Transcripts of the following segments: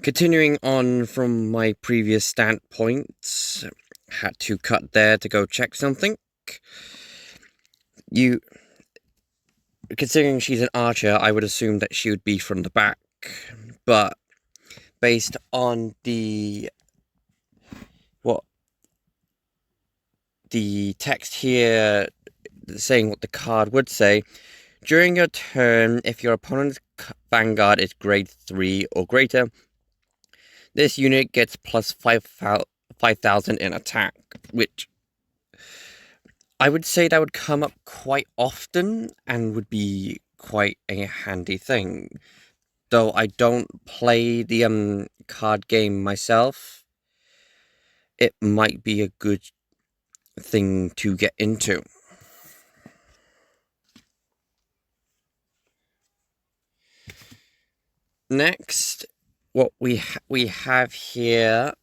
Continuing on from my previous standpoint, had to cut there to go check something. Considering she's an archer, I would assume that she would be from the back, but based on the text here saying what the card would say, during your turn, if your opponent's Vanguard is grade 3 or greater, this unit gets plus 5,000 in attack, which I would say that would come up quite often and would be quite a handy thing. Though I don't play the card game myself, it might be a good thing to get into. Next, what we have here,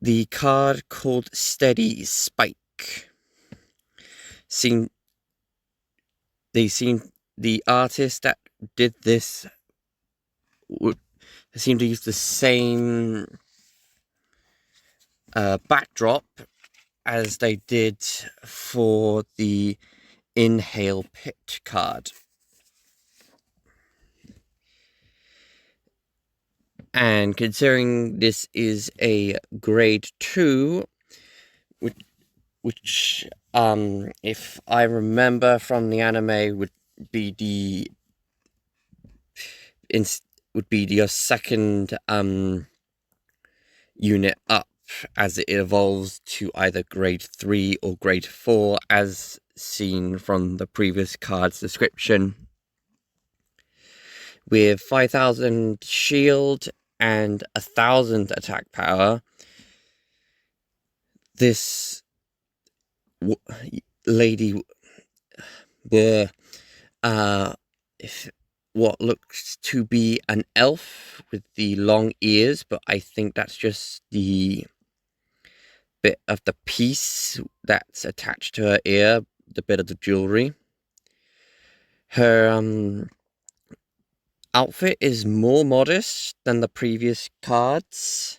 the card called Steady Spike. The artist that did this seem to use the same backdrop as they did for the Inhale Pit card. And considering this is a grade 2, which if I remember from the anime, would be your second unit up as it evolves to either grade 3 or grade 4, as seen from the previous card's description. With 5,000 shield and 1,000 attack power, this lady, what looks to be an elf with the long ears, but I think that's just the bit of the piece that's attached to her ear, the bit of the jewelry. Her outfit is more modest than the previous cards,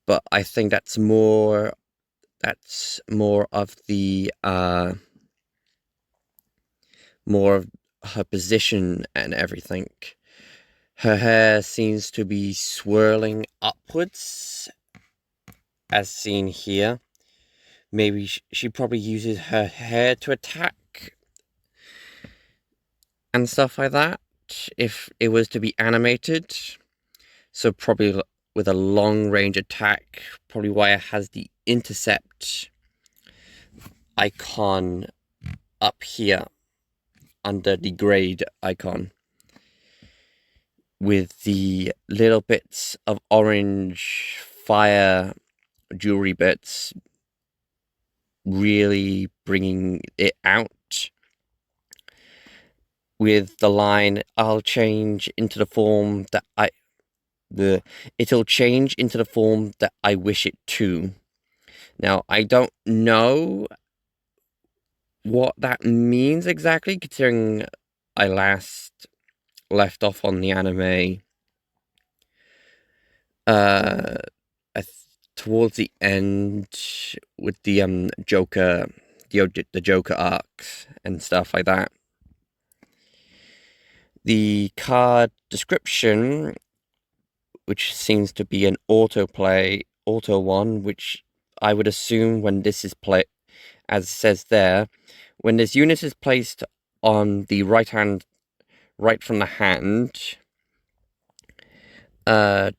but I think that's more of the more of her position and everything. Her hair seems to be swirling upwards, as seen here. Maybe she probably uses her hair to attack and stuff like that, if it was to be animated. So probably with a long range attack, probably why it has the intercept icon up here under the grade icon, with the little bits of orange fire jewelry bits really bringing it out. With the line, it'll change into the form that I wish it to. Now, I don't know what that means exactly, considering I last left off on the anime towards the end with the Joker, the Joker arc and stuff like that. The card description, which seems to be an auto one, which I would assume when this is played, as it says there, when this unit is placed on the right from the hand, I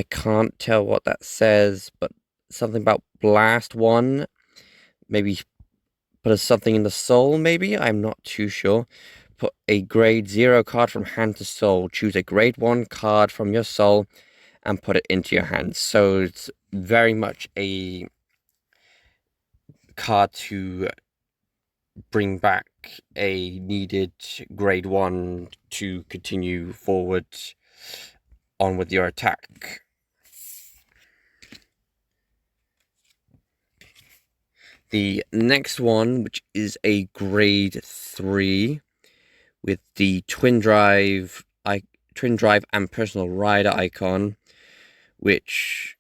can't tell what that says, but something about blast 1, maybe put something in the soul, maybe? I'm not too sure. Put a grade 0 card from hand to soul. Choose a grade 1 card from your soul and put it into your hand. So it's very much a card to bring back a needed grade 1 to continue forward on with your attack. The next one, which is a grade 3 with the twin drive twin drive and personal rider icon, which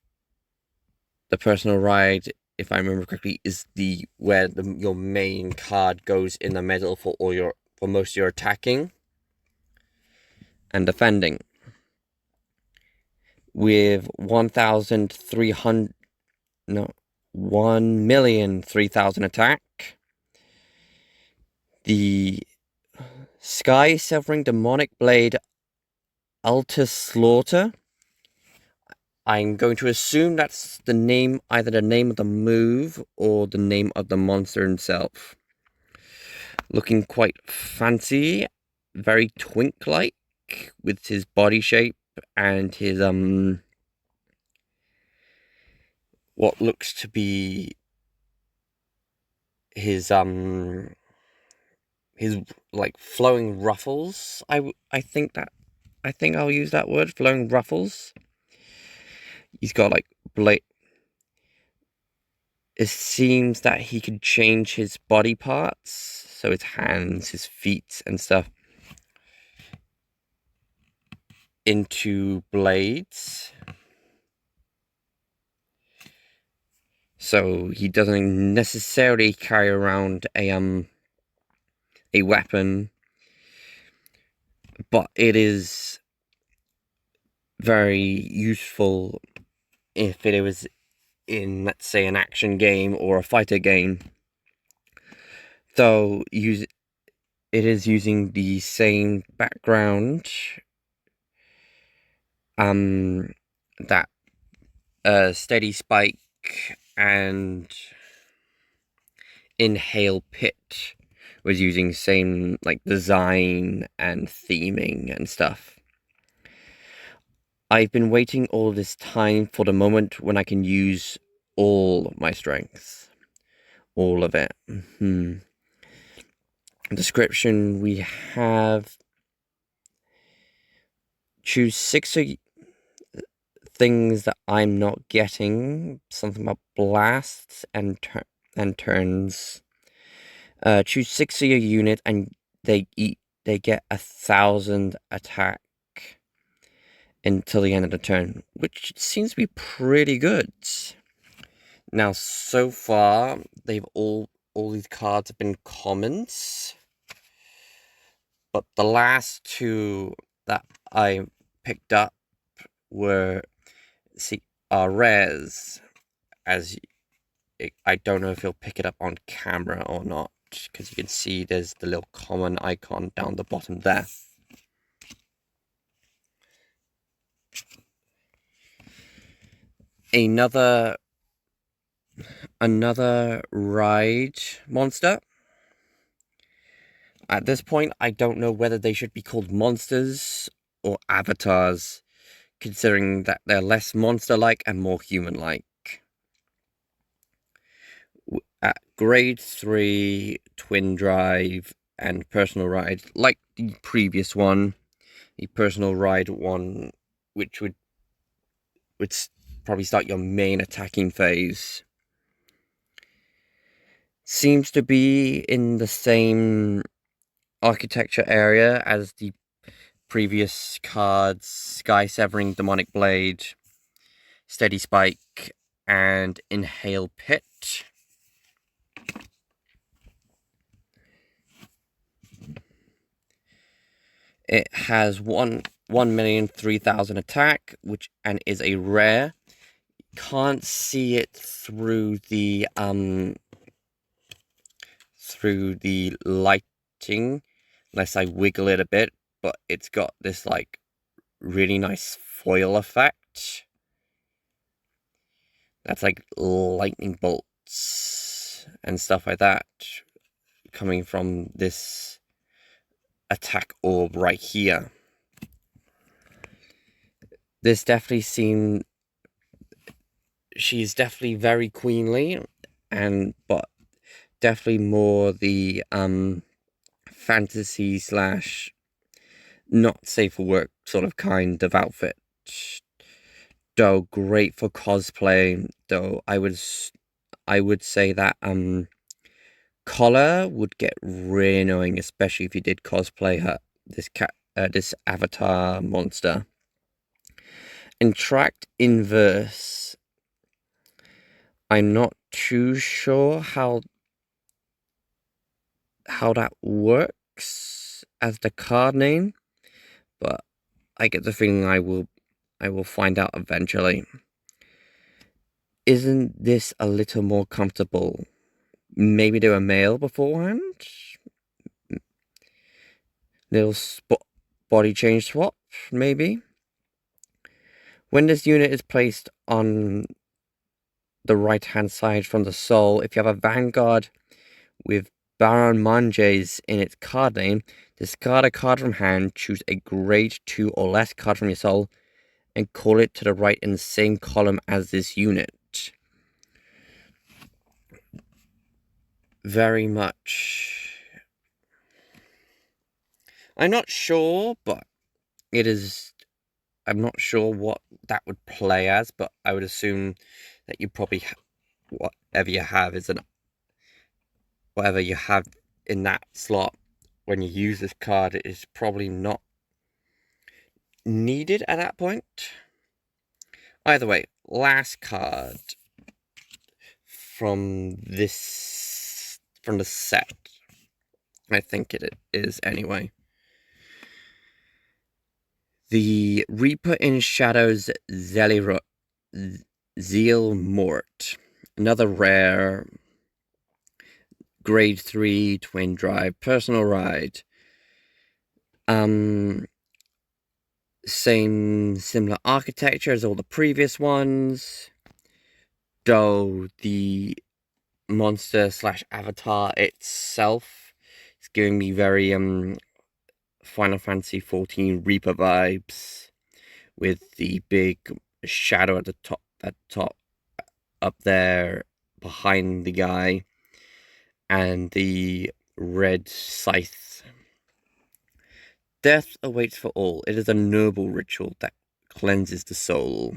the personal ride, if I remember correctly, is where your main card goes in the middle for most of your attacking and defending. With 1,003,000 attack, the Sky Severing Demonic Blade Alter Slaughter. I'm going to assume that's the name, either the name of the move or the name of the monster himself. Looking quite fancy, very twink-like with his body shape and his what looks to be his like flowing ruffles. I think I'll use that word, flowing ruffles. He's got like blade. It seems that he could change his body parts, so his hands, his feet and stuff, into blades. So he doesn't necessarily carry around a weapon, but it is very useful if it was in, let's say, an action game or a fighter game. So it is using the same background that Steady Spike and Inhale Pit was using, same like design and theming and stuff. I've been waiting all this time for the moment when I can use all my strengths. All of it. Description, we have choose 6 things that I'm not getting. Something about blasts and turns. Choose 6 of your unit and they get 1,000 attack until the end of the turn, which seems to be pretty good. Now, so far, all these cards have been commons, but the last 2 that I picked up are rares. I don't know if you'll pick it up on camera or not, because you can see there's the little common icon down the bottom there. Another ride monster. At this point, I don't know whether they should be called monsters or avatars, considering that they're less monster-like and more human-like. At grade 3, twin drive and personal ride, like the previous one, the personal ride one, which would probably start your main attacking phase, seems to be in the same architecture area as the previous cards: Sky Severing Demonic Blade, Steady Spike, and Inhale Pit. It has 1,003,000 attack, and is a rare. Can't see it through the lighting unless I wiggle it a bit, but it's got this like really nice foil effect. That's like lightning bolts and stuff like that coming from this attack orb right here. This definitely she's definitely very queenly, but definitely more the fantasy / not safe for work sort of kind of outfit. Though great for cosplay, though I would say that collar would get really annoying, especially if you did cosplay this this avatar monster. Interact Inverse. I'm not too sure how that works as the card name, but I get the feeling I will find out eventually. Isn't this a little more comfortable? Maybe do a male beforehand? Little body change swap, maybe? When this unit is placed on the right-hand side from the soul, if you have a Vanguard with Baron Manges in its card name, discard a card from hand, choose a grade 2 or less card from your soul, and call it to the right in the same column as this unit. Very much. I'm not sure, but it is. I'm not sure what that would play as, but I would assume that you probably whatever you have in that slot when you use this card is probably not needed at that point. Either way, last card from the set. I think it is anyway. The Reaper in Shadows Zealmort. Another rare grade 3 twin drive personal ride. Similar architecture as all the previous ones, though the monster / avatar itself is giving me very Final Fantasy 14 Reaper vibes, with the big shadow at the top up there behind the guy, and the red scythe. Death awaits for all. It is a noble ritual that cleanses the soul.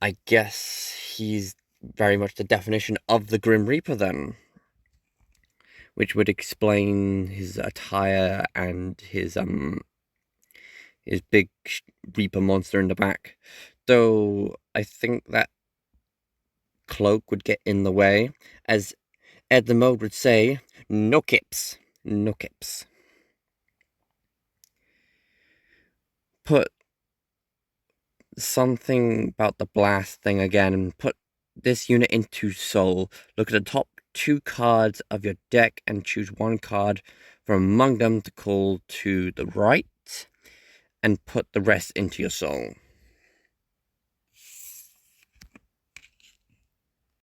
I guess he's very much the definition of the Grim Reaper then, which would explain his attire and his big Reaper monster in the back. Though I think that cloak would get in the way, as Ed the Mode would say, no kips. No kips. Put something about the blast thing again and put this unit into soul. Look at the top 2 cards of your deck and choose 1 card from among them to call to the right and put the rest into your soul.